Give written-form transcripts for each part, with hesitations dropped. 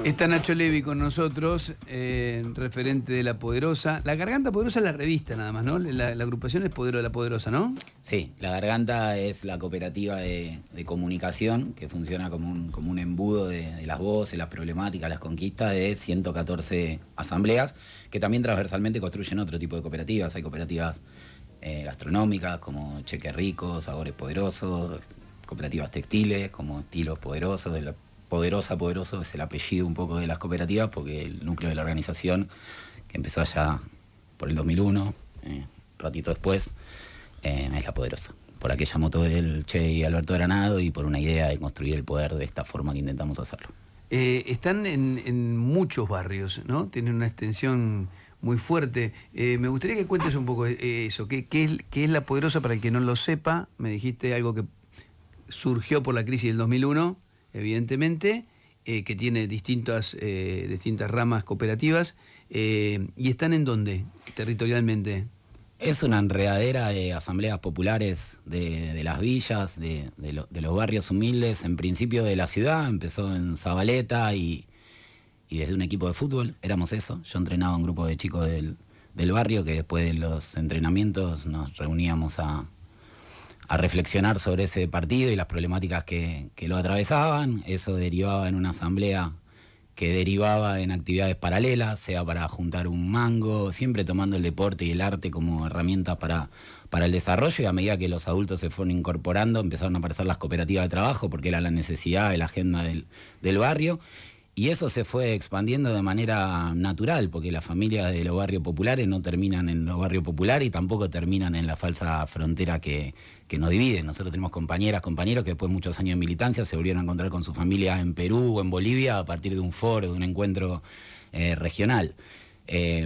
Está Nacho Levi con nosotros, referente de La Poderosa. La Garganta Poderosa es la revista nada más, ¿no? La agrupación es La Poderosa, ¿no? Sí, La Garganta es la cooperativa de comunicación que funciona como un embudo de las voces, las problemáticas, las conquistas de 114 asambleas que también transversalmente construyen otro tipo de cooperativas. Hay cooperativas gastronómicas como Cheque Rico, Sabores Poderosos, cooperativas textiles como Estilos Poderosos. Poderoso es el apellido un poco de las cooperativas porque el núcleo de la organización, que empezó allá por el 2001, ratito después, es La Poderosa. Por aquella moto del Che y Alberto Granado y por una idea de construir el poder de esta forma que intentamos hacerlo. Están en muchos barrios, ¿no? Tienen una extensión muy fuerte. Me gustaría que cuentes un poco eso. ¿Qué es La Poderosa para el que no lo sepa? Me dijiste algo que surgió por la crisis del 2001, evidentemente, que tiene distintas ramas cooperativas. ¿Y están en dónde, territorialmente? Es una enredadera de asambleas populares de las villas, de los barrios humildes, en principio de la ciudad. Empezó en Zabaleta y desde un equipo de fútbol, éramos eso. Yo entrenaba a un grupo de chicos del barrio que después de los entrenamientos nos reuníamos a reflexionar sobre ese partido y las problemáticas que lo atravesaban. Eso derivaba en una asamblea que derivaba en actividades paralelas, sea para juntar un mango, siempre tomando el deporte y el arte como herramientas para el desarrollo, y a medida que los adultos se fueron incorporando empezaron a aparecer las cooperativas de trabajo porque era la necesidad de la agenda del barrio. Y eso se fue expandiendo de manera natural, porque las familias de los barrios populares no terminan en los barrios populares y tampoco terminan en la falsa frontera que nos divide. Nosotros tenemos compañeras, compañeros que después de muchos años de militancia se volvieron a encontrar con su familia en Perú o en Bolivia a partir de un foro, de un encuentro regional.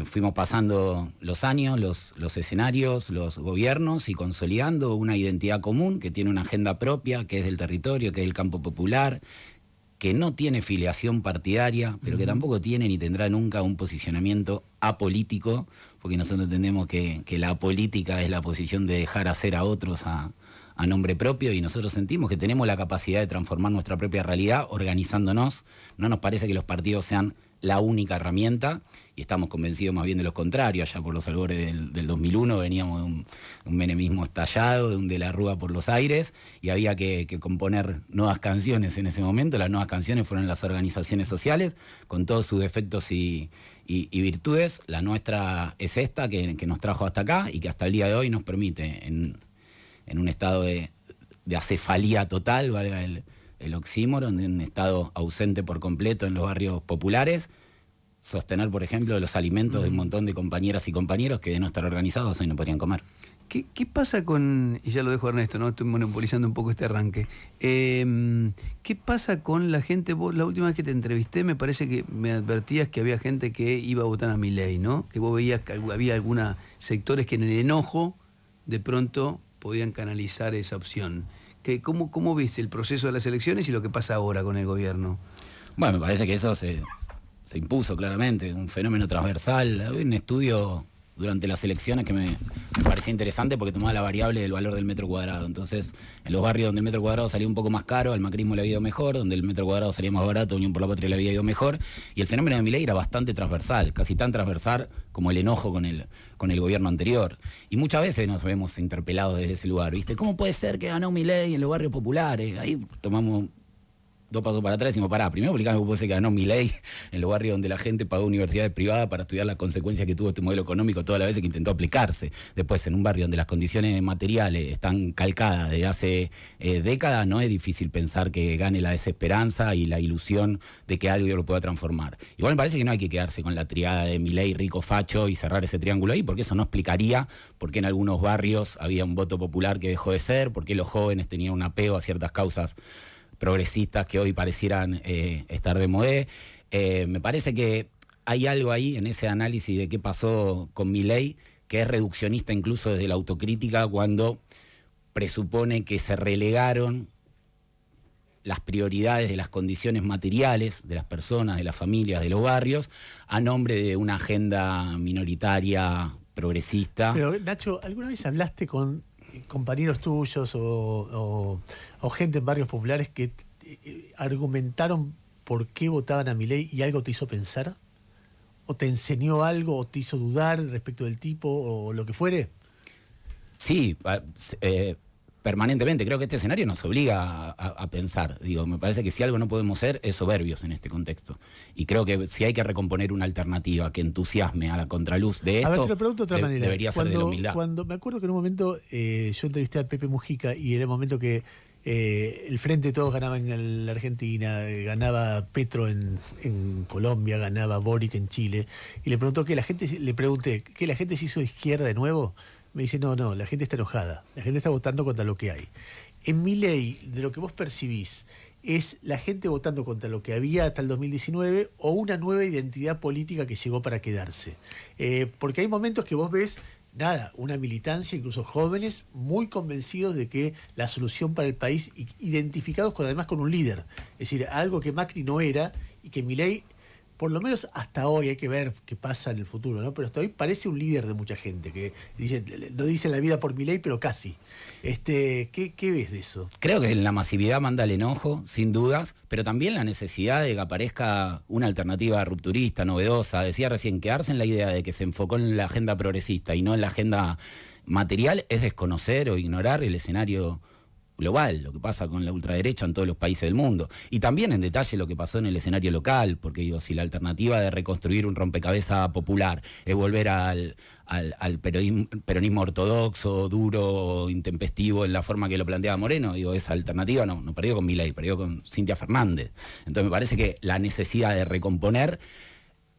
Fuimos pasando los años, los escenarios, los gobiernos y consolidando una identidad común que tiene una agenda propia, que es del territorio, que es del campo popular, que no tiene filiación partidaria, pero que tampoco tiene ni tendrá nunca un posicionamiento apolítico, porque nosotros entendemos que la política es la posición de dejar hacer a otros a nombre propio, y nosotros sentimos que tenemos la capacidad de transformar nuestra propia realidad organizándonos. No nos parece que los partidos sean la única herramienta, y estamos convencidos más bien de lo contrario. Allá por los albores del 2001 veníamos de un menemismo estallado, de un De la Rúa por los aires, y había que componer nuevas canciones en ese momento. Las nuevas canciones fueron las organizaciones sociales, con todos sus defectos y virtudes. La nuestra es esta, que nos trajo hasta acá y que hasta el día de hoy nos permite, en un estado de acefalía total, valga el oxímoron, en un estado ausente por completo en los barrios populares, sostener, por ejemplo, los alimentos de un montón de compañeras y compañeros que de no estar organizados hoy no podrían comer. ¿Qué pasa con, y ya lo dejo a Ernesto, ¿no? Estoy monopolizando un poco este arranque. ¿Qué pasa con la gente? Vos, la última vez que te entrevisté, me parece que me advertías que había gente que iba a votar a Milei, ¿no? Que vos veías que había algunos sectores que en el enojo de pronto podían canalizar esa opción. ¿Cómo viste el proceso de las elecciones y lo que pasa ahora con el gobierno? Bueno, me parece que eso se impuso claramente, un fenómeno transversal. Había un estudio durante las elecciones que me parecía interesante porque tomaba la variable del valor del metro cuadrado. Entonces, en los barrios donde el metro cuadrado salía un poco más caro, al macrismo le había ido mejor; donde el metro cuadrado salía más barato, Unión por la Patria le había ido mejor. Y el fenómeno de Milei era bastante transversal, casi tan transversal como el enojo con el gobierno anterior. Y muchas veces nos vemos interpelados desde ese lugar, ¿viste? ¿Cómo puede ser que ganó Milei en los barrios populares? Ahí tomamos dos pasos para atrás y decimos, pará, primero explicame cómo puede ser que ganó Milei en los barrios donde la gente pagó universidades privadas para estudiar las consecuencias que tuvo este modelo económico todas las veces que intentó aplicarse. Después, en un barrio donde las condiciones materiales están calcadas desde hace décadas, no es difícil pensar que gane la desesperanza y la ilusión de que algo lo pueda transformar. Igual me parece que no hay que quedarse con la triada de Milei, rico, facho y cerrar ese triángulo ahí, porque eso no explicaría por qué en algunos barrios había un voto popular que dejó de ser, por qué los jóvenes tenían un apego a ciertas causas progresistas que hoy parecieran estar de modé. Me parece que hay algo ahí en ese análisis de qué pasó con Milei que es reduccionista incluso desde la autocrítica, cuando presupone que se relegaron las prioridades de las condiciones materiales de las personas, de las familias, de los barrios, a nombre de una agenda minoritaria, progresista. Pero, Nacho, ¿alguna vez hablaste con compañeros tuyos o gente en barrios populares que argumentaron por qué votaban a Milei y algo te hizo pensar? ¿O te enseñó algo o te hizo dudar respecto del tipo o lo que fuere? Sí, permanentemente. Creo que este escenario nos obliga a pensar. Digo, me parece que si algo no podemos ser es soberbios en este contexto. Y creo que si hay que recomponer una alternativa que entusiasme a la contraluz de esto, a ver, te lo pregunto de otra manera. Debería ser de la humildad. Cuando me acuerdo que en un momento yo entrevisté a Pepe Mujica y era el momento que el Frente de Todos ganaba en la Argentina, ganaba Petro en Colombia, ganaba Boric en Chile, y le pregunté, ¿que la gente se hizo izquierda de nuevo? Me dice, no, la gente está enojada, la gente está votando contra lo que hay. En Milei, de lo que vos percibís, ¿es la gente votando contra lo que había hasta el 2019 o una nueva identidad política que llegó para quedarse? Porque hay momentos que vos ves, una militancia, incluso jóvenes, muy convencidos de que la solución para el país, identificados además con un líder. Es decir, algo que Macri no era y que Milei, por lo menos hasta hoy, hay que ver qué pasa en el futuro, ¿no? Pero hasta hoy parece un líder de mucha gente, que no dice la vida por Milei, pero casi. ¿Qué ves de eso? Creo que la masividad manda el enojo, sin dudas, pero también la necesidad de que aparezca una alternativa rupturista, novedosa. Decía recién, quedarse en la idea de que se enfocó en la agenda progresista y no en la agenda material es desconocer o ignorar el escenario global, lo que pasa con la ultraderecha en todos los países del mundo. Y también en detalle lo que pasó en el escenario local, porque digo, si la alternativa de reconstruir un rompecabezas popular es volver al peronismo ortodoxo, duro, intempestivo en la forma que lo planteaba Moreno, digo, esa alternativa no perdió con Milei, perdió con Cintia Fernández. Entonces me parece que la necesidad de recomponer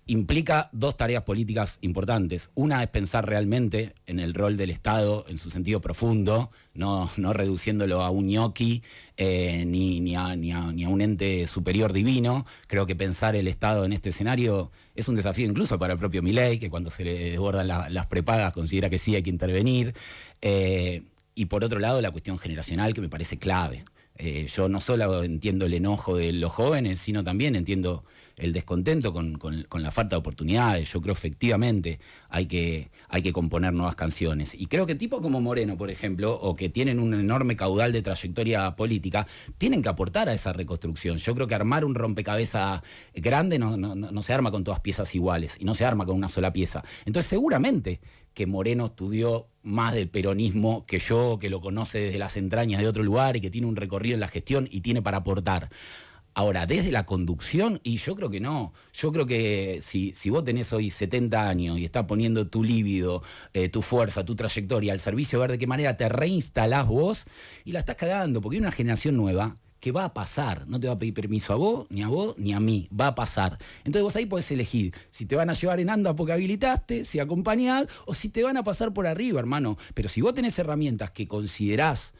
implica dos tareas políticas importantes. Una es pensar realmente en el rol del Estado en su sentido profundo, no reduciéndolo a un ñoqui ni a un ente superior divino. Creo que pensar el Estado en este escenario es un desafío incluso para el propio Milei, que cuando se le desbordan las prepagas considera que sí hay que intervenir. Y por otro lado, la cuestión generacional, que me parece clave. Yo no solo entiendo el enojo de los jóvenes, sino también entiendo el descontento con la falta de oportunidades. Yo creo efectivamente hay que componer nuevas canciones. Y creo que tipos como Moreno, por ejemplo, o que tienen un enorme caudal de trayectoria política, tienen que aportar a esa reconstrucción. Yo creo que armar un rompecabezas grande no se arma con todas piezas iguales, y no se arma con una sola pieza. Entonces seguramente que Moreno estudió más del peronismo que yo, que lo conoce desde las entrañas de otro lugar y que tiene un recorrido en la gestión y tiene para aportar. Ahora, desde la conducción, y yo creo que no. Yo creo que si vos tenés hoy 70 años y estás poniendo tu líbido, tu fuerza, tu trayectoria al servicio, ver de qué manera te reinstalás vos y la estás cagando, porque hay una generación nueva que va a pasar, no te va a pedir permiso a vos, ni a mí, va a pasar. Entonces vos ahí podés elegir si te van a llevar en anda porque habilitaste, si acompañás, o si te van a pasar por arriba, hermano. Pero si vos tenés herramientas que considerás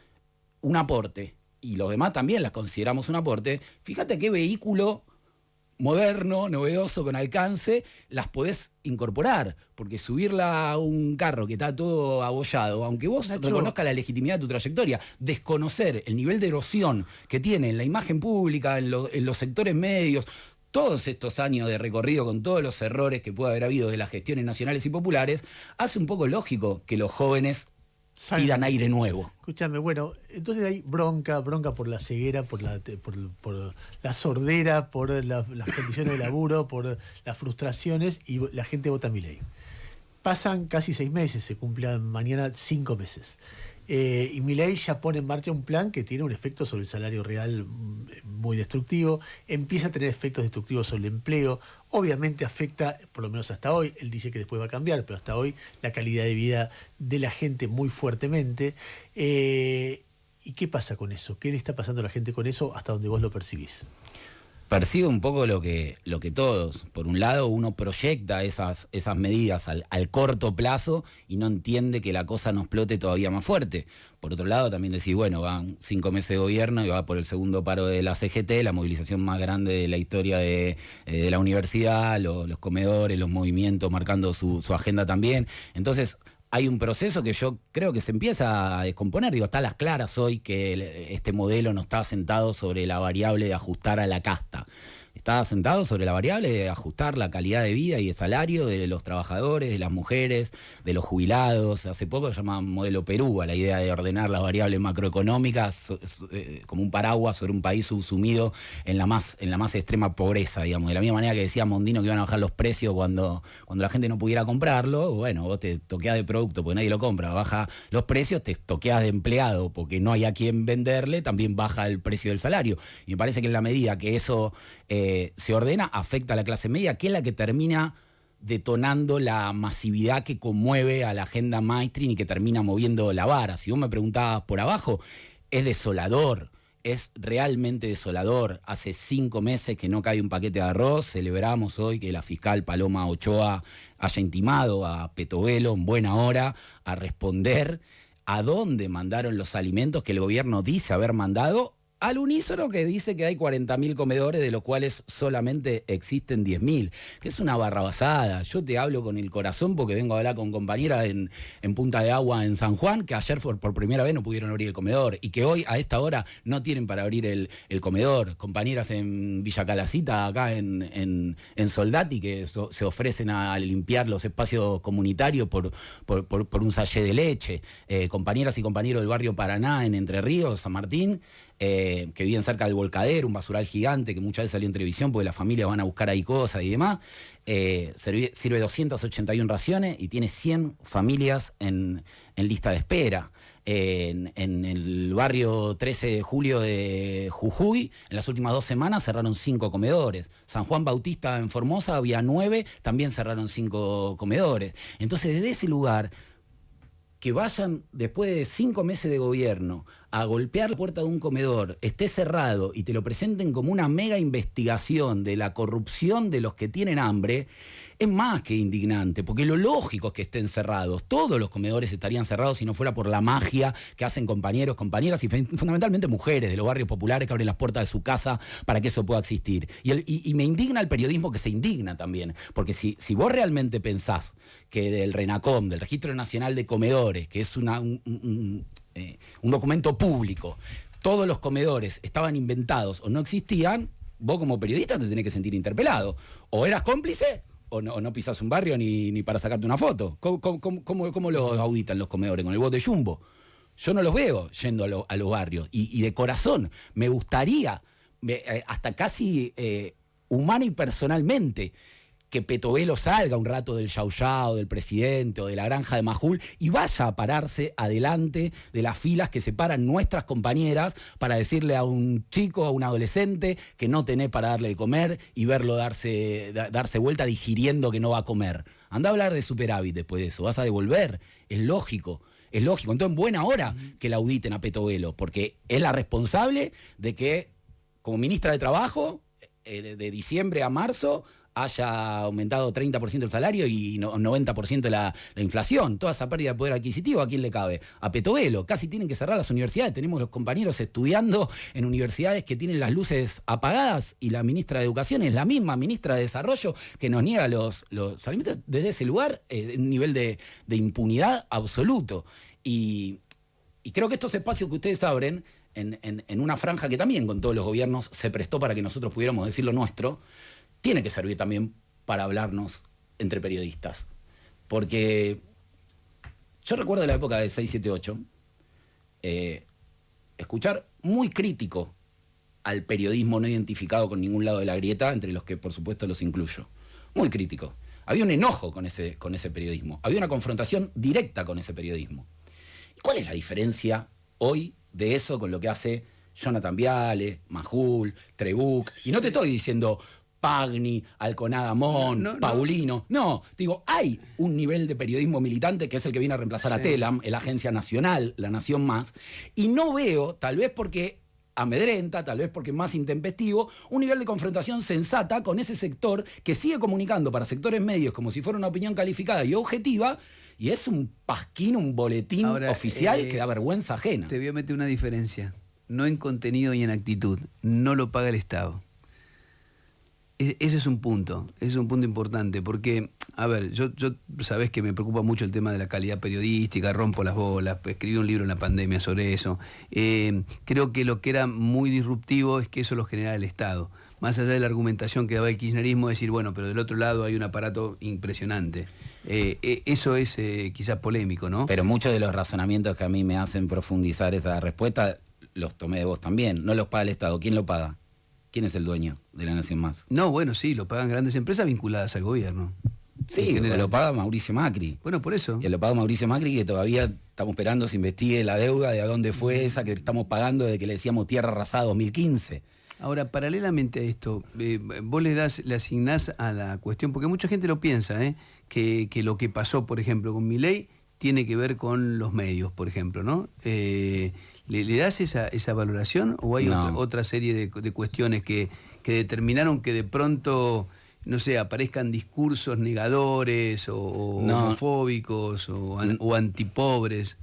un aporte, y los demás también las consideramos un aporte, fíjate qué vehículo moderno, novedoso, con alcance, las podés incorporar, porque subirla a un carro que está todo abollado, aunque vos reconozcas la legitimidad de tu trayectoria, desconocer el nivel de erosión que tiene en la imagen pública, en los sectores medios, todos estos años de recorrido con todos los errores que puede haber habido de las gestiones nacionales y populares, hace un poco lógico que los jóvenes pidan aire nuevo. Escúchame, bueno, entonces hay bronca por la ceguera, por la sordera, por las condiciones de laburo, por las frustraciones, y la gente vota a Milei. Pasan casi 6 meses, se cumplen mañana 5 meses. Y Milei ya pone en marcha un plan que tiene un efecto sobre el salario real muy destructivo, empieza a tener efectos destructivos sobre el empleo, obviamente afecta, por lo menos hasta hoy, él dice que después va a cambiar, pero hasta hoy la calidad de vida de la gente muy fuertemente. ¿Y qué pasa con eso? ¿Qué le está pasando a la gente con eso hasta donde vos lo percibís? Percibo un poco lo que todos. Por un lado, uno proyecta esas medidas al corto plazo y no entiende que la cosa no explote todavía más fuerte. Por otro lado, también decís, bueno, van 5 meses de gobierno y va por el segundo paro de la CGT, la movilización más grande de la historia de la universidad, los comedores, los movimientos marcando su agenda también. Entonces, hay un proceso que yo creo que se empieza a descomponer. Digo, está a las claras hoy que este modelo no está sentado sobre la variable de ajustar a la casta. está sentado sobre la variable de ajustar la calidad de vida y el salario de los trabajadores, de las mujeres, de los jubilados. Hace poco se llama modelo Perú a la idea de ordenar las variables macroeconómicas como un paraguas sobre un país subsumido en la más extrema pobreza, digamos. De la misma manera que decía Mondino que iban a bajar los precios cuando la gente no pudiera comprarlo, bueno, vos te toqueás de producto porque nadie lo compra, baja los precios, te toqueás de empleado porque no hay a quien venderle, también baja el precio del salario. Y me parece que en la medida que eso se ordena, afecta a la clase media, que es la que termina detonando la masividad que conmueve a la agenda mainstream y que termina moviendo la vara. Si vos me preguntabas por abajo, es desolador. Es realmente desolador. Hace 5 meses que no cae un paquete de arroz. Celebramos hoy que la fiscal Paloma Ochoa haya intimado a Petovelo en buena hora a responder a dónde mandaron los alimentos que el gobierno dice haber mandado, al unísono que dice que hay 40.000 comedores, de los cuales solamente existen 10.000, que es una barrabasada. Yo te hablo con el corazón porque vengo a hablar con compañeras en Punta de Agua, en San Juan, que ayer por primera vez no pudieron abrir el comedor y que hoy a esta hora no tienen para abrir el comedor. Compañeras en Villa Calacita, acá en Soldati, que se ofrecen a limpiar los espacios comunitarios por un sachet de leche. Compañeras y compañeros del barrio Paraná, en Entre Ríos, San Martín, que viven cerca del Volcadero, un basural gigante que muchas veces salió en televisión porque las familias van a buscar ahí cosas y demás. Sirve 281 raciones y tiene 100 familias en lista de espera. En el barrio 13 de julio de Jujuy, en las últimas 2 semanas cerraron 5 comedores. San Juan Bautista en Formosa había 9, también cerraron 5 comedores. Entonces, desde ese lugar, que vayan después de 5 meses de gobierno a golpear la puerta de un comedor, esté cerrado y te lo presenten como una mega investigación de la corrupción de los que tienen hambre, es más que indignante, porque lo lógico es que estén cerrados. Todos los comedores estarían cerrados si no fuera por la magia que hacen compañeros, compañeras y fundamentalmente mujeres de los barrios populares que abren las puertas de su casa para que eso pueda existir. Y me indigna el periodismo que se indigna también, porque si vos realmente pensás que del RENACOM, del Registro Nacional de Comedores, que es un documento público, todos los comedores estaban inventados o no existían, vos como periodista te tenés que sentir interpelado. O eras cómplice o no pisás un barrio ni para sacarte una foto. ¿Cómo los auditan los comedores? ¿Con el bote jumbo? Yo no los veo yendo a los barrios. Y de corazón, me gustaría, hasta casi humana y personalmente, que Petovelo salga un rato del Yau Yau, del presidente o de la granja de Majul y vaya a pararse adelante de las filas que separan nuestras compañeras para decirle a un chico, a un adolescente que no tenés para darle de comer y verlo darse vuelta digiriendo que no va a comer. Anda a hablar de superávit después de eso, vas a devolver, es lógico. Es lógico, entonces en buena hora que la auditen a Petovelo, porque es la responsable de que como ministra de Trabajo, de diciembre a marzo, haya aumentado 30% el salario y 90% la inflación. Toda esa pérdida de poder adquisitivo, ¿a quién le cabe? A Petovelo. Casi tienen que cerrar las universidades. Tenemos los compañeros estudiando en universidades que tienen las luces apagadas y la ministra de Educación es la misma ministra de Desarrollo que nos niega los alimentos. Desde ese lugar, un nivel de impunidad absoluto. Y creo que estos espacios que ustedes abren en una franja que también con todos los gobiernos se prestó para que nosotros pudiéramos decir lo nuestro, tiene que servir también para hablarnos entre periodistas. Porque yo recuerdo la época de 678, escuchar muy crítico al periodismo no identificado con ningún lado de la grieta, entre los que por supuesto los incluyo. Muy crítico. Había un enojo con ese periodismo. Había una confrontación directa con ese periodismo. ¿Y cuál es la diferencia hoy de eso con lo que hace Jonathan Viale, Majul, Trebuch? Y no te estoy diciendo Pagni, Alconada Mon, Paulino. No, digo, hay un nivel de periodismo militante que es el que viene a reemplazar a Telam, la agencia nacional, La Nación Más, y no veo, tal vez porque amedrenta, tal vez porque es más intempestivo, un nivel de confrontación sensata con ese sector que sigue comunicando para sectores medios como si fuera una opinión calificada y objetiva, y es un pasquín, un boletín oficial que da vergüenza ajena. Te voy a meter una diferencia, no en contenido y en actitud, no lo paga el Estado. Ese es un punto importante, porque A ver, yo sabés que me preocupa mucho el tema de la calidad periodística, rompo las bolas, escribí un libro en la pandemia sobre eso. Creo que lo que era muy disruptivo es que eso lo genera el Estado. Más allá de la argumentación que daba el kirchnerismo, decir, bueno, pero del otro lado hay un aparato impresionante. Eso es quizás polémico, ¿no? Pero muchos de los razonamientos que a mí me hacen profundizar esa respuesta los tomé de vos también. No los paga el Estado. ¿Quién lo paga? ¿Quién es el dueño de La Nación Más? No, bueno, sí, lo pagan grandes empresas vinculadas al gobierno. Sí, lo paga Mauricio Macri. Bueno, por eso. Que lo paga Mauricio Macri, que todavía estamos esperando se investigue la deuda de a dónde fue esa que estamos pagando desde que le decíamos tierra arrasada 2015. Ahora, paralelamente a esto, vos le asignás a la cuestión, porque mucha gente lo piensa, que lo que pasó, por ejemplo, con Milei tiene que ver con los medios, por ejemplo, ¿no? ¿Le das esa valoración o hay otra serie de cuestiones que determinaron que de pronto, no sé, aparezcan discursos negadores o homofóbicos o antipobres?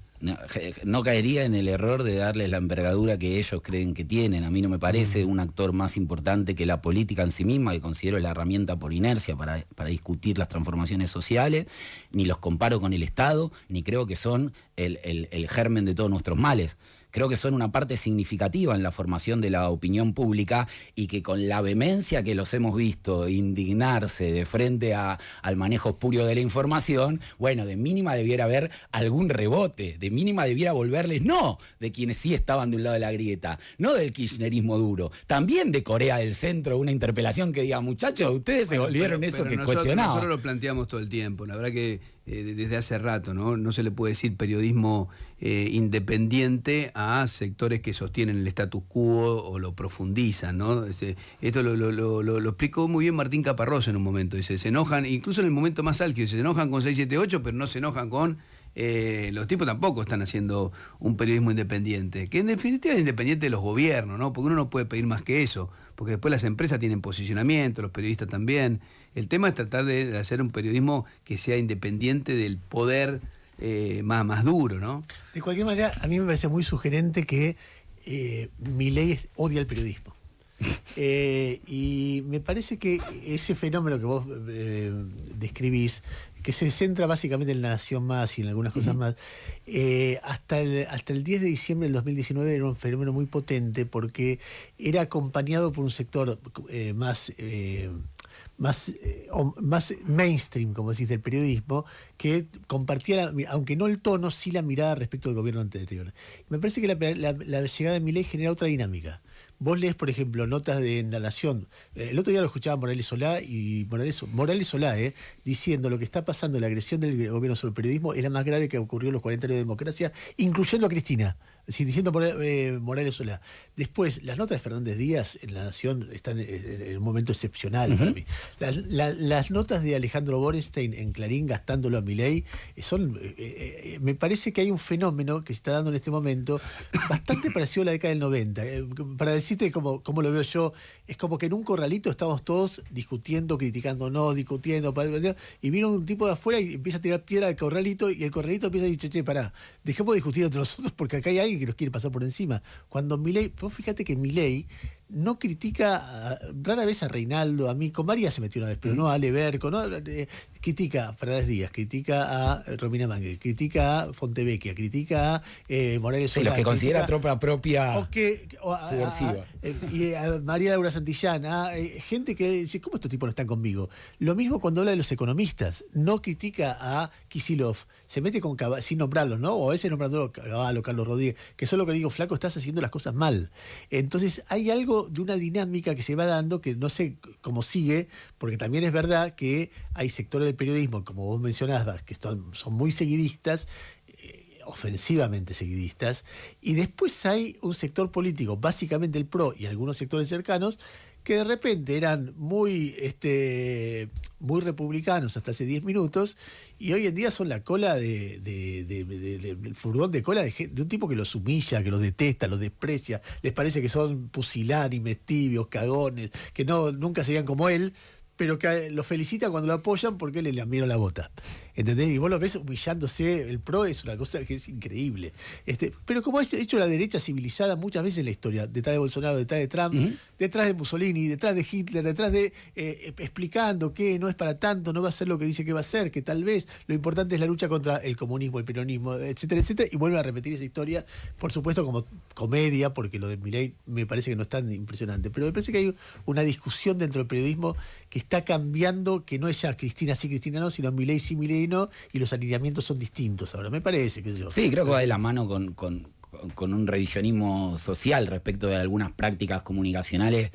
No caería en el error de darles la envergadura que ellos creen que tienen. A mí no me parece un actor más importante que la política en sí misma, que considero la herramienta por inercia para discutir las transformaciones sociales, ni los comparo con el Estado, ni creo que son el germen de todos nuestros males. Creo que son una parte significativa en la formación de la opinión pública y que con la vehemencia que los hemos visto indignarse de frente al manejo espurio de la información, bueno, de mínima debiera haber algún rebote, de mínima debiera volverles no de quienes sí estaban de un lado de la grieta, no del kirchnerismo duro, también de Corea del Centro, una interpelación que diga, muchachos, ustedes se volvieron eso que cuestionaban. Nosotros lo planteamos todo el tiempo, la verdad que desde hace rato, ¿no? Se le puede decir periodismo independiente a sectores que sostienen el status quo o lo profundizan, ¿no? Esto lo explicó muy bien Martín Caparrós en un momento. Dice, se enojan, incluso en el momento más álgido, se enojan con 678, pero no se enojan con... los tipos tampoco están haciendo un periodismo independiente, que en definitiva es independiente de los gobiernos, ¿no? Porque uno no puede pedir más que eso, porque después las empresas tienen posicionamiento, los periodistas también. El tema es tratar de hacer un periodismo que sea independiente del poder más duro, ¿no? De cualquier manera, a mí me parece muy sugerente que Milei odia el periodismo. Y me parece que ese fenómeno que vos describís, que se centra básicamente en La Nación Más y en algunas cosas más, hasta el 10 de diciembre del 2019 era un fenómeno muy potente porque era acompañado por un sector más mainstream, como decís, del periodismo, que compartía, aunque no el tono, sí la mirada respecto del gobierno anterior. Me parece que la llegada de Milei genera otra dinámica. Vos lees, por ejemplo, notas de La Nación. El otro día lo escuchaba Morales Solá y Morales Solá, diciendo lo que está pasando, la agresión del gobierno sobre el periodismo es la más grave que ocurrió en los 40 años de democracia, incluyendo a Cristina. Diciendo Morales Solá. Después, las notas de Fernández Díaz en La Nación están en un momento excepcional para mí. Las notas de Alejandro Borenstein en Clarín gastándolo a Milei son... me parece que hay un fenómeno que se está dando en este momento bastante parecido a la década del 90. Para decirte cómo lo veo yo, es como que en un corralito estamos todos discutiendo, criticándonos, discutiendo, y viene un tipo de afuera y empieza a tirar piedra al corralito y el corralito empieza a decir, che, pará, dejemos de discutir entre nosotros porque acá hay alguien que nos quiere pasar por encima. Cuando Milei, vos fíjate que Milei no critica rara vez a Reinaldo, a mí, con María se metió una vez, pero no a Leberco, ¿no? Critica a Fernández Díaz, critica a Romina Mangel, critica a Fontevecchia, critica a Morales Solá. Sí, los que considera tropa propia subversiva. Y a María Laura Santillán, gente que dice, ¿cómo estos tipos no están conmigo? Lo mismo cuando habla de los economistas, no critica a Kicillof, se mete con sin nombrarlos, ¿no? O a veces nombrándolo Caballo, Carlos Rodríguez, que son lo que digo, flaco, estás haciendo las cosas mal. Entonces hay algo de una dinámica que se va dando que no sé cómo sigue, porque también es verdad que hay sectores del periodismo, como vos mencionabas, que son muy seguidistas, ofensivamente seguidistas, y después hay un sector político, básicamente el PRO y algunos sectores cercanos, que de repente eran muy republicanos hasta hace 10 minutos y hoy en día son la cola del furgón de cola de un tipo que los humilla, que los detesta, los desprecia, les parece que son pusilánimes, tibios, cagones, que nunca serían como él, pero que los felicita cuando lo apoyan porque le lambieron la bota. ¿entendés? Y vos lo ves humillándose, el PRO es una cosa que es increíble. Pero como ha hecho la derecha civilizada muchas veces en la historia, detrás de Bolsonaro, detrás de Trump, detrás de Mussolini, detrás de Hitler, detrás de explicando que no es para tanto, no va a ser lo que dice que va a ser, que tal vez lo importante es la lucha contra el comunismo, el peronismo, etcétera, etcétera, y vuelven a repetir esa historia, por supuesto como comedia, porque lo de Milei me parece que no es tan impresionante, pero me parece que hay una discusión dentro del periodismo que está cambiando, que no es ya Cristina sí, Cristina no, sino Milei sí, Milei no, y los alineamientos son distintos ahora, me parece que yo. Sí, creo que va de la mano con un revisionismo social respecto de algunas prácticas comunicacionales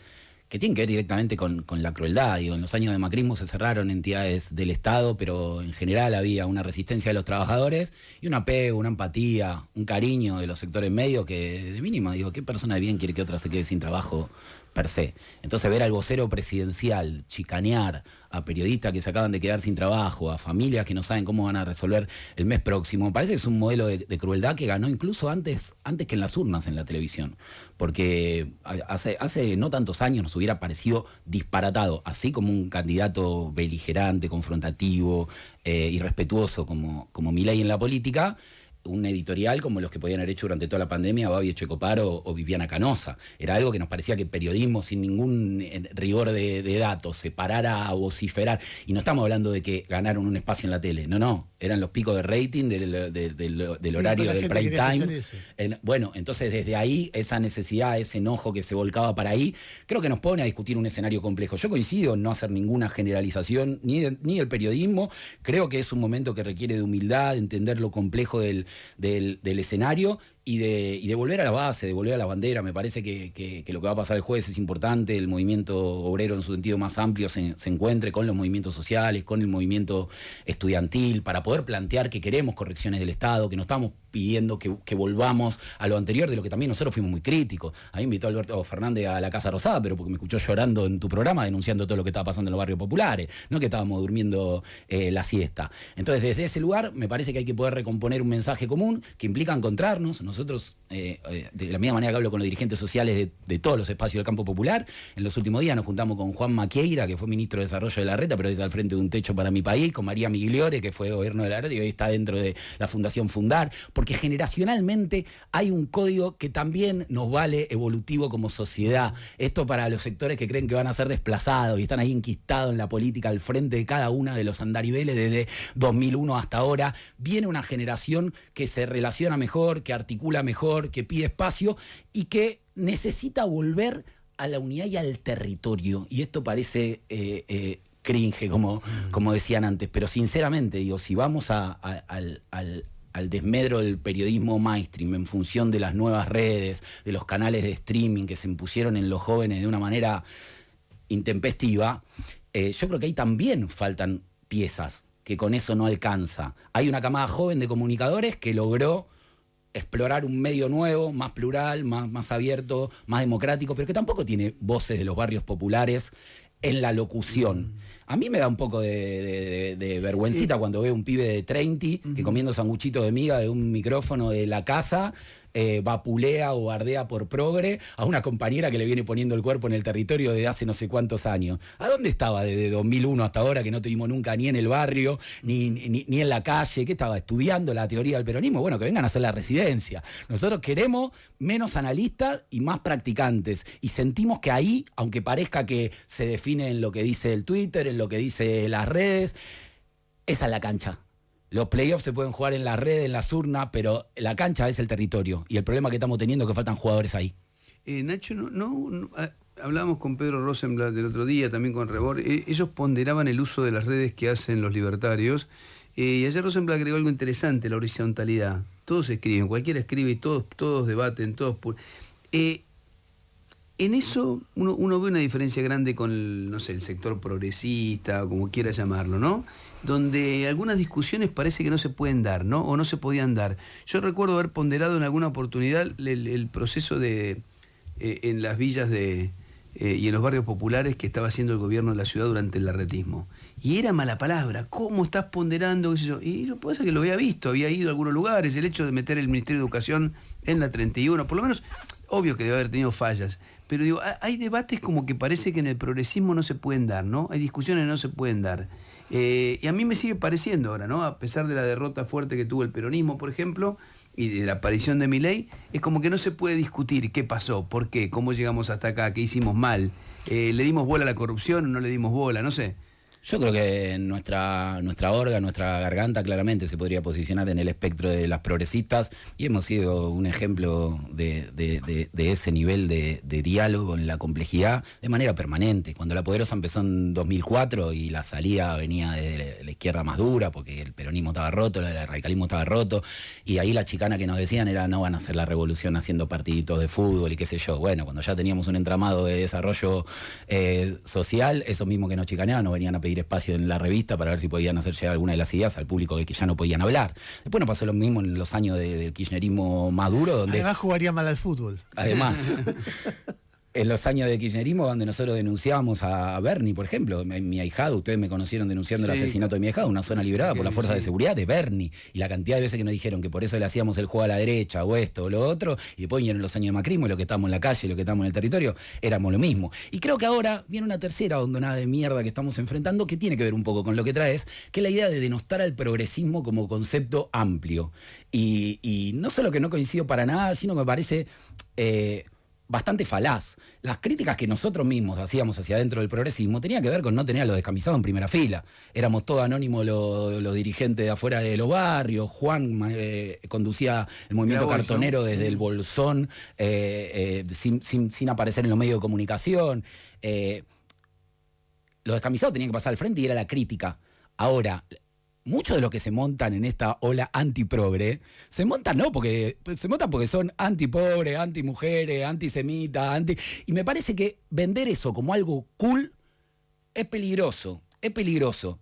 que tienen que ver directamente con la crueldad. Digo, en los años de macrismo se cerraron entidades del Estado, pero en general había una resistencia de los trabajadores y un apego, una empatía, un cariño de los sectores medios que, de mínima, digo, ¿qué persona de bien quiere que otra se quede sin trabajo per se? Entonces ver al vocero presidencial chicanear a periodistas que se acaban de quedar sin trabajo, a familias que no saben cómo van a resolver el mes próximo, parece que es un modelo de crueldad que ganó incluso antes que en las urnas en la televisión, porque hace no tantos años nos hubiera parecido disparatado, así como un candidato beligerante, confrontativo, irrespetuoso como Milei en la política, un editorial como los que podían haber hecho durante toda la pandemia Babi Echecopar o Viviana Canosa. Era algo que nos parecía que el periodismo sin ningún rigor de datos se parara a vociferar. Y no estamos hablando de que ganaron un espacio en la tele. No. Eran los picos de rating del horario del prime time. Bueno, entonces desde ahí, esa necesidad, ese enojo que se volcaba para ahí, creo que nos pone a discutir un escenario complejo. Yo coincido en no hacer ninguna generalización ni del periodismo. Creo que es un momento que requiere de humildad, de entender lo complejo del escenario y de volver a la base, de volver a la bandera. Me parece que lo que va a pasar el jueves es importante. El movimiento obrero en su sentido más amplio se encuentre con los movimientos sociales, con el movimiento estudiantil, para poder plantear que queremos correcciones del Estado, que no estamos pidiendo que volvamos a lo anterior, de lo que también nosotros fuimos muy críticos. A mí me invitó Alberto Fernández a la Casa Rosada, pero porque me escuchó llorando en tu programa denunciando todo lo que estaba pasando en los barrios populares, no que estábamos durmiendo la siesta. Entonces, desde ese lugar, me parece que hay que poder recomponer un mensaje común que implica encontrarnos. Nosotros, de la misma manera que hablo con los dirigentes sociales de todos los espacios del campo popular, en los últimos días nos juntamos con Juan Maqueira, que fue ministro de Desarrollo de la Reta, pero está al frente de un techo para mi país, con María Migliore, que fue gobierno de la Reta y hoy está dentro de la Fundación Fundar, porque generacionalmente hay un código que también nos vale evolutivo como sociedad. Esto para los sectores que creen que van a ser desplazados y están ahí enquistados en la política al frente de cada una de los andariveles desde 2001 hasta ahora. Viene una generación que se relaciona mejor, que articula mejor, que pide espacio y que necesita volver a la unidad y al territorio. Y esto parece cringe, como decían antes, pero sinceramente, digo, si vamos al desmedro del periodismo mainstream en función de las nuevas redes, de los canales de streaming que se impusieron en los jóvenes de una manera intempestiva, yo creo que ahí también faltan piezas, que con eso no alcanza. Hay una camada joven de comunicadores que logró explorar un medio nuevo, más plural, más abierto, más democrático, pero que tampoco tiene voces de los barrios populares en la locución. A mí me da un poco de vergüencita cuando veo un pibe de 30 que comiendo sanguchitos de miga de un micrófono de la casa vapulea o bardea por progre a una compañera que le viene poniendo el cuerpo en el territorio desde hace no sé cuántos años. ¿A dónde estaba desde 2001 hasta ahora que no te vimos nunca ni en el barrio, ni en la calle? ¿Qué estaba? ¿Estudiando la teoría del peronismo? Bueno, que vengan a hacer la residencia. Nosotros queremos menos analistas y más practicantes. Y sentimos que ahí, aunque parezca que se define en lo que dice el Twitter, en lo que dice las redes, esa es la cancha. Los playoffs se pueden jugar en la red, en las urnas, pero la cancha es el territorio. Y el problema que estamos teniendo es que faltan jugadores ahí. Nacho, hablábamos con Pedro Rosenblatt del otro día, también con Rebor. Ellos ponderaban el uso de las redes que hacen los libertarios. Y ayer Rosenblatt agregó algo interesante, la horizontalidad. Todos escriben, cualquiera escribe y todos debaten, todos... En eso uno ve una diferencia grande con el sector progresista, o como quiera llamarlo, ¿no? Donde algunas discusiones parece que no se pueden dar, ¿no? O no se podían dar. Yo recuerdo haber ponderado en alguna oportunidad el proceso en las villas y en los barrios populares que estaba haciendo el gobierno de la ciudad durante el larretismo. Y era mala palabra. ¿Cómo estás ponderando? ¿Qué sé yo? Y lo que pasa es que lo había visto, había ido a algunos lugares. El hecho de meter el Ministerio de Educación en la 31, por lo menos obvio que debe haber tenido fallas, pero digo, hay debates como que parece que en el progresismo no se pueden dar, ¿no? Hay discusiones que no se pueden dar. Y a mí me sigue pareciendo ahora, ¿no? A pesar de la derrota fuerte que tuvo el peronismo, por ejemplo, y de la aparición de Milei, es como que no se puede discutir qué pasó, por qué, cómo llegamos hasta acá, qué hicimos mal, le dimos bola a la corrupción o no le dimos bola, no sé. Yo creo que nuestra orga, nuestra garganta claramente se podría posicionar en el espectro de las progresistas y hemos sido un ejemplo de ese nivel de diálogo en la complejidad de manera permanente. Cuando La Poderosa empezó en 2004 y la salida venía de la izquierda más dura porque el peronismo estaba roto, el radicalismo estaba roto y ahí la chicana que nos decían era no van a hacer la revolución haciendo partiditos de fútbol y qué sé yo. Bueno, cuando ya teníamos un entramado de desarrollo social, esos mismos que nos chicaneaban nos venían a pedir espacio en la revista para ver si podían hacer llegar alguna de las ideas al público del que ya no podían hablar. Después nos pasó lo mismo en los años del kirchnerismo maduro, donde además jugaría mal al fútbol. Además, en los años de kirchnerismo donde nosotros denunciábamos a Bernie, por ejemplo, mi ahijado, ustedes me conocieron denunciando el asesinato de mi ahijado, una zona liberada por las fuerzas de seguridad de Bernie, y la cantidad de veces que nos dijeron que por eso le hacíamos el juego a la derecha o esto o lo otro, y después vinieron los años de macrismo y lo que estábamos en la calle, lo que estábamos en el territorio, éramos lo mismo. Y creo que ahora viene una tercera hondonada de mierda que estamos enfrentando que tiene que ver un poco con lo que traes, que es la idea de denostar al progresismo como concepto amplio. Y no solo que no coincido para nada, sino que me parece bastante falaz. Las críticas que nosotros mismos hacíamos hacia adentro del progresismo tenían que ver con no tener a los descamisados en primera fila. Éramos todos anónimos los dirigentes de afuera de los barrios. Juan conducía el movimiento cartonero desde el Bolsón, sin aparecer en los medios de comunicación. Los descamisados tenían que pasar al frente y era la crítica. Ahora, muchos de los que se montan en esta ola antiprogre, se montan porque son antipobre, antimujeres, antisemitas, y me parece que vender eso como algo cool es peligroso.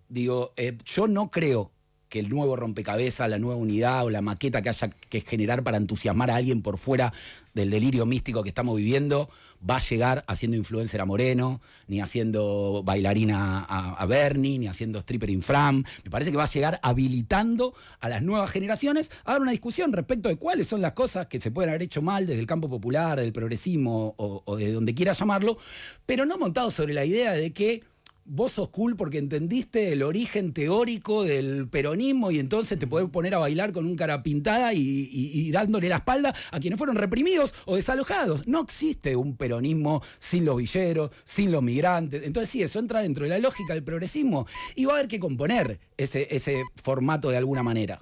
Digo, yo no creo que el nuevo rompecabezas, la nueva unidad o la maqueta que haya que generar para entusiasmar a alguien por fuera del delirio místico que estamos viviendo va a llegar haciendo influencer a Moreno, ni haciendo bailarina a Bernie, ni haciendo stripper infram. Me parece que va a llegar habilitando a las nuevas generaciones a dar una discusión respecto de cuáles son las cosas que se pueden haber hecho mal desde el campo popular, del progresismo o de donde quiera llamarlo, pero no montado sobre la idea de que vos sos cool porque entendiste el origen teórico del peronismo y entonces te podés poner a bailar con un cara pintada y dándole la espalda a quienes fueron reprimidos o desalojados. No existe un peronismo sin los villeros, sin los migrantes. Entonces sí, eso entra dentro de la lógica del progresismo y va a haber que componer ese formato de alguna manera.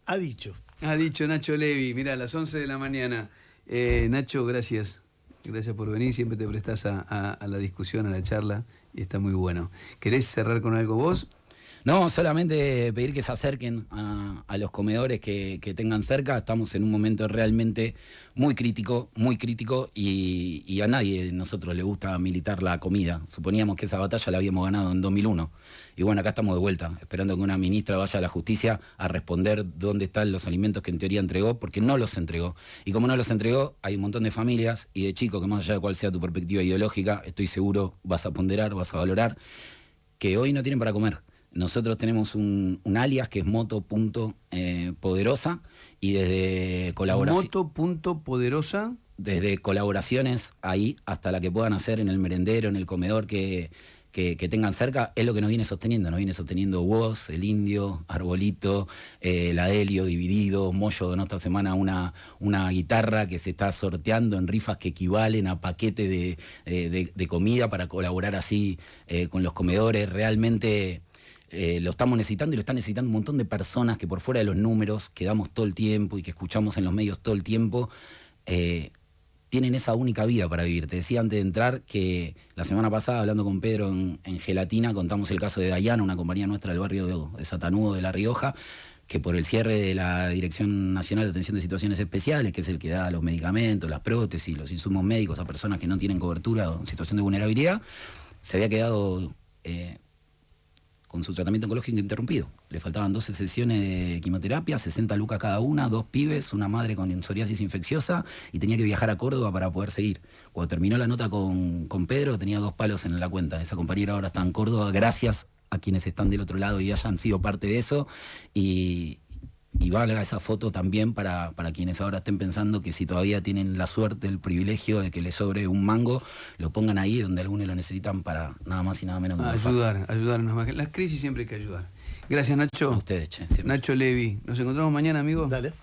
Ha dicho Nacho Levi, mira, a las 11 de la mañana. Nacho, gracias. Gracias por venir, siempre te prestás a la discusión, a la charla, y está muy bueno. ¿Querés cerrar con algo vos? No, solamente pedir que se acerquen a los comedores que tengan cerca. Estamos en un momento realmente muy crítico y a nadie de nosotros le gusta militar la comida. Suponíamos que esa batalla la habíamos ganado en 2001. Y bueno, acá estamos de vuelta, esperando que una ministra vaya a la justicia a responder dónde están los alimentos que en teoría entregó, porque no los entregó. Y como no los entregó, hay un montón de familias y de chicos que más allá de cuál sea tu perspectiva ideológica, estoy seguro vas a ponderar, vas a valorar, que hoy no tienen para comer. Nosotros tenemos un alias que es moto.poderosa y desde colaboración. Moto.poderosa. Desde colaboraciones ahí hasta la que puedan hacer en el merendero, en el comedor que tengan cerca, es lo que nos viene sosteniendo vos, el Indio, Arbolito, la Delio, Dividido, Moyo donó esta semana una guitarra que se está sorteando en rifas que equivalen a paquete de comida para colaborar así con los comedores. Realmente lo estamos necesitando y lo están necesitando un montón de personas que por fuera de los números que damos todo el tiempo y que escuchamos en los medios todo el tiempo, tienen esa única vida para vivir. Te decía antes de entrar que la semana pasada, hablando con Pedro en Gelatina, contamos el caso de Dayana, una compañía nuestra del barrio de Satanudo, de La Rioja, que por el cierre de la Dirección Nacional de Atención de Situaciones Especiales, que es el que da los medicamentos, las prótesis, los insumos médicos a personas que no tienen cobertura o en situación de vulnerabilidad, se había quedado con su tratamiento oncológico interrumpido. Le faltaban 12 sesiones de quimioterapia, 60 lucas cada una, 2 pibes, una madre con psoriasis infecciosa y tenía que viajar a Córdoba para poder seguir. Cuando terminó la nota con Pedro tenía 2 palos en la cuenta. Esa compañera ahora está en Córdoba gracias a quienes están del otro lado y hayan sido parte de eso y y valga esa foto también para quienes ahora estén pensando que si todavía tienen la suerte, el privilegio de que les sobre un mango, lo pongan ahí donde algunos lo necesitan para nada más y nada menos que ayudarnos más. Las crisis siempre hay que ayudar. Gracias, Nacho. a ustedes, che, siempre. Nacho Levi. Nos encontramos mañana, amigos. Dale.